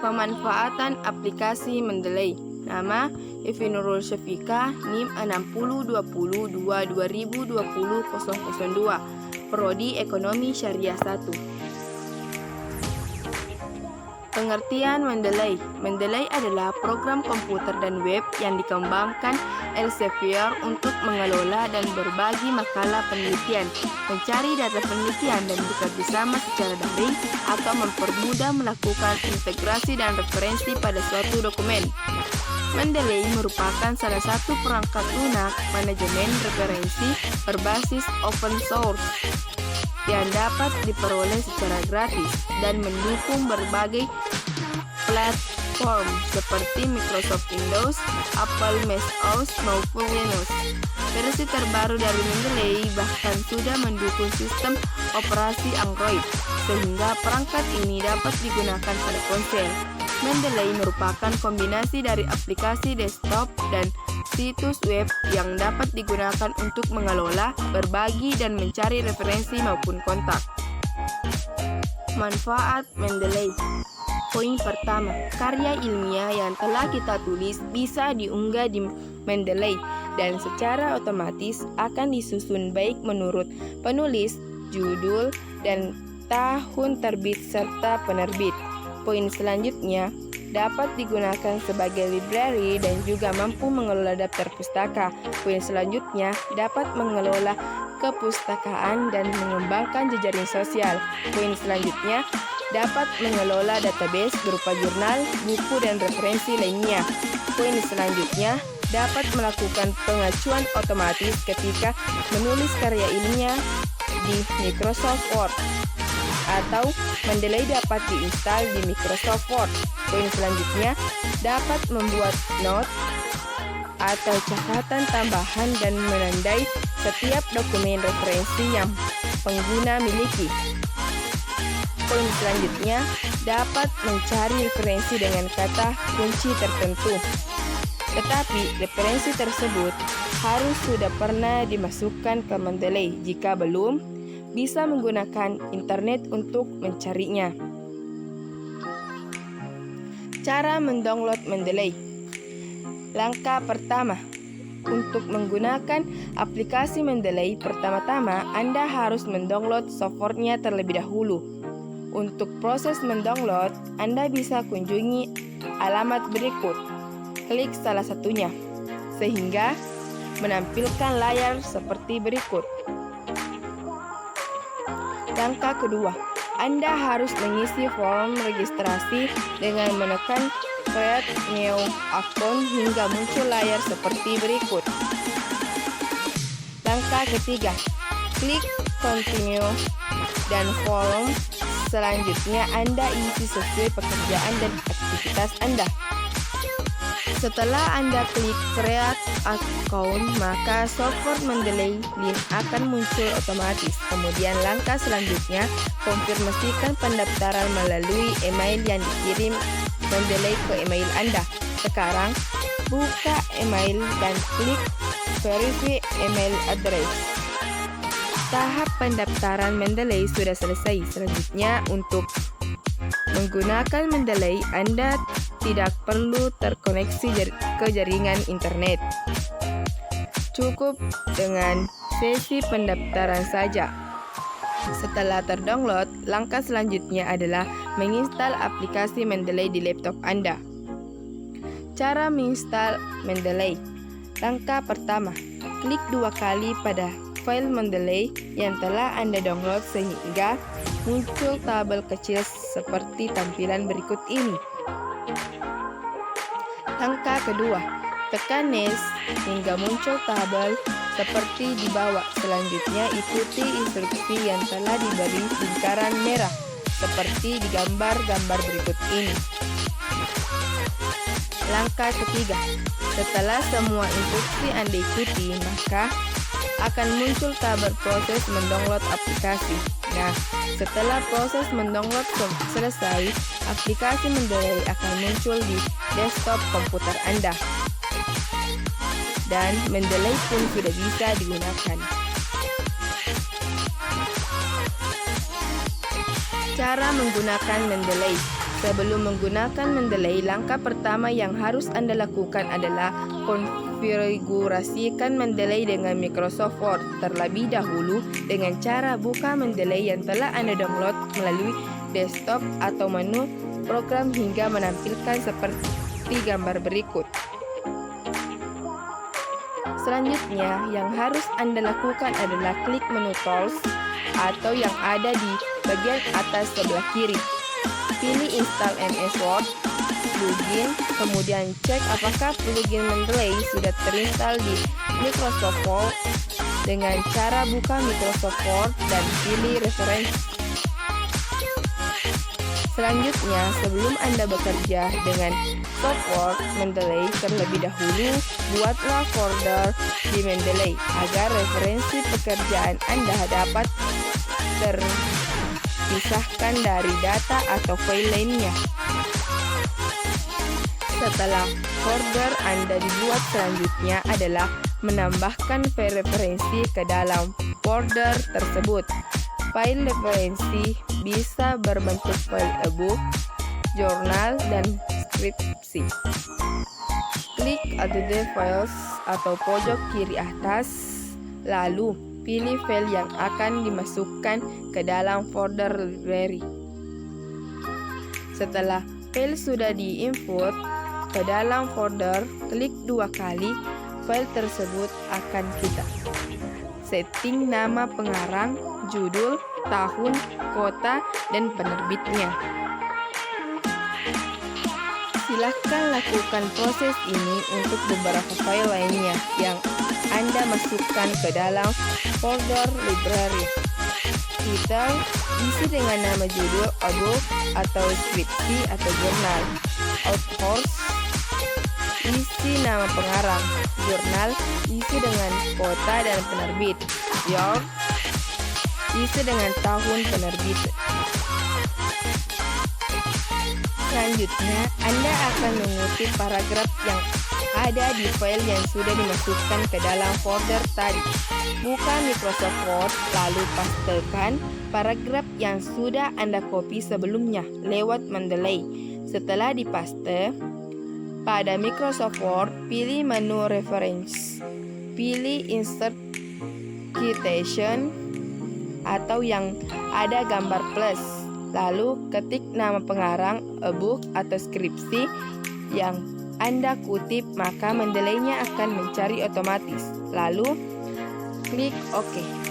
Pemanfaatan aplikasi Mendeley. Nama Evi Nurul Syafika, NIM 602022202002, Prodi Ekonomi Syariah 1. Pengertian Mendeley. Mendeley adalah program komputer dan web yang dikembangkan Elsevier untuk mengelola dan berbagi makalah penelitian, mencari data penelitian dan bekerja sama secara daring atau mempermudah melakukan integrasi dan referensi pada suatu dokumen. Mendeley merupakan salah satu perangkat lunak manajemen referensi berbasis open source yang dapat diperoleh secara gratis dan mendukung berbagai platform seperti Microsoft Windows, Apple macOS maupun Linux. Versi terbaru dari Mendeley bahkan sudah mendukung sistem operasi Android, sehingga perangkat ini dapat digunakan pada ponsel. Mendeley merupakan kombinasi dari aplikasi desktop dan situs web yang dapat digunakan untuk mengelola, berbagi, dan mencari referensi maupun kontak. Manfaat Mendeley. Poin pertama, karya ilmiah yang telah kita tulis bisa diunggah di Mendeley dan secara otomatis akan disusun baik menurut penulis, judul, dan tahun terbit serta penerbit. Poin selanjutnya, dapat digunakan sebagai library dan juga mampu mengelola daftar pustaka. Poin selanjutnya, dapat mengelola kepustakaan dan mengembangkan jejaring sosial. Poin selanjutnya, dapat mengelola database berupa jurnal, buku, dan referensi lainnya. Poin selanjutnya, dapat melakukan pengacuan otomatis ketika menulis karya ilmiah di Microsoft Word, atau Mendeley dapat diinstal di Microsoft Word. Poin selanjutnya, dapat membuat note atau catatan tambahan dan menandai setiap dokumen referensi yang pengguna miliki. Poin selanjutnya, dapat mencari referensi dengan kata kunci tertentu. Tetapi referensi tersebut harus sudah pernah dimasukkan ke Mendeley. Jika belum, bisa menggunakan internet untuk mencarinya. Cara mendownload Mendeley. Langkah pertama, untuk menggunakan aplikasi Mendeley, pertama-tama Anda harus mendownload softwarenya terlebih dahulu. Untuk proses mendownload, Anda bisa kunjungi alamat berikut. Klik salah satunya, sehingga menampilkan layar seperti berikut. Langkah kedua, Anda harus mengisi form registrasi dengan menekan Create New Account hingga muncul layar seperti berikut. Langkah ketiga, klik Continue dan form selanjutnya Anda isi sesuai pekerjaan dan aktivitas Anda. Setelah Anda klik Create Account, maka software Mendeley link akan muncul otomatis. Kemudian langkah selanjutnya, konfirmasikan pendaftaran melalui email yang dikirim Mendeley ke email Anda. Sekarang, buka email dan klik Verify Email Address. Tahap pendaftaran Mendeley sudah selesai. Selanjutnya, untuk menggunakan Mendeley, Anda tidak perlu terkoneksi ke jaringan internet. Cukup dengan sesi pendaftaran saja. Setelah terdownload, langkah selanjutnya adalah menginstal aplikasi Mendeley di laptop Anda. Cara menginstal Mendeley. Langkah pertama, klik 2 kali pada file Mendeley yang telah Anda download sehingga muncul tabel kecil seperti tampilan berikut ini. Langkah kedua, tekan Next hingga muncul tabel seperti di bawah. Selanjutnya ikuti instruksi yang telah diberi lingkaran merah seperti di gambar-gambar berikut ini. Langkah ketiga, setelah semua instruksi Anda ikuti, maka akan muncul tabel proses mendownload aplikasi. Nah, setelah proses mendownload selesai, aplikasi Mendeley akan muncul di desktop komputer Anda. Dan Mendeley pun sudah bisa digunakan. Cara menggunakan Mendeley. Sebelum menggunakan Mendeley, langkah pertama yang harus Anda lakukan adalah konfigurasikan Mendeley dengan Microsoft Word terlebih dahulu dengan cara buka Mendeley yang telah Anda download melalui desktop atau menu program hingga menampilkan seperti gambar berikut. Selanjutnya, yang harus Anda lakukan adalah klik menu Tools atau yang ada di bagian atas sebelah kiri. Pilih Install MS Word, Plugin, kemudian cek apakah plugin Mendeley sudah terinstall di Microsoft Word dengan cara buka Microsoft Word dan pilih referensi. Selanjutnya, sebelum Anda bekerja dengan software Mendeley terlebih dahulu, buatlah folder di Mendeley agar referensi pekerjaan Anda dapat terpisahkan dari data atau file lainnya. Setelah folder Anda dibuat, selanjutnya adalah menambahkan file referensi ke dalam folder tersebut. File referensi bisa berbentuk file e-book, jurnal, dan skripsi. Klik Add Files atau pojok kiri atas, lalu pilih file yang akan dimasukkan ke dalam folder library. Setelah file sudah diinput ke dalam folder, klik 2 kali, file tersebut akan kita setting nama pengarang, judul, tahun, kota, dan penerbitnya. Silakan lakukan proses ini untuk beberapa file lainnya yang Anda masukkan ke dalam folder library. Title isi dengan nama judul, e-book, atau skripsi atau jurnal. Authors isi nama pengarang. Jurnal isi dengan kota dan penerbit. Year isi dengan tahun penerbit. Selanjutnya, Anda akan mengutip paragraf yang ada di file yang sudah dimasukkan ke dalam folder tadi. Buka Microsoft Word, lalu pastekan paragraf yang sudah Anda copy sebelumnya lewat Mendeley. Setelah dipaste, pada Microsoft Word, pilih menu Reference, pilih Insert Citation atau yang ada gambar plus, lalu ketik nama pengarang, e-book, atau skripsi yang Anda kutip, maka Mendeley-nya akan mencari otomatis. Lalu klik OK.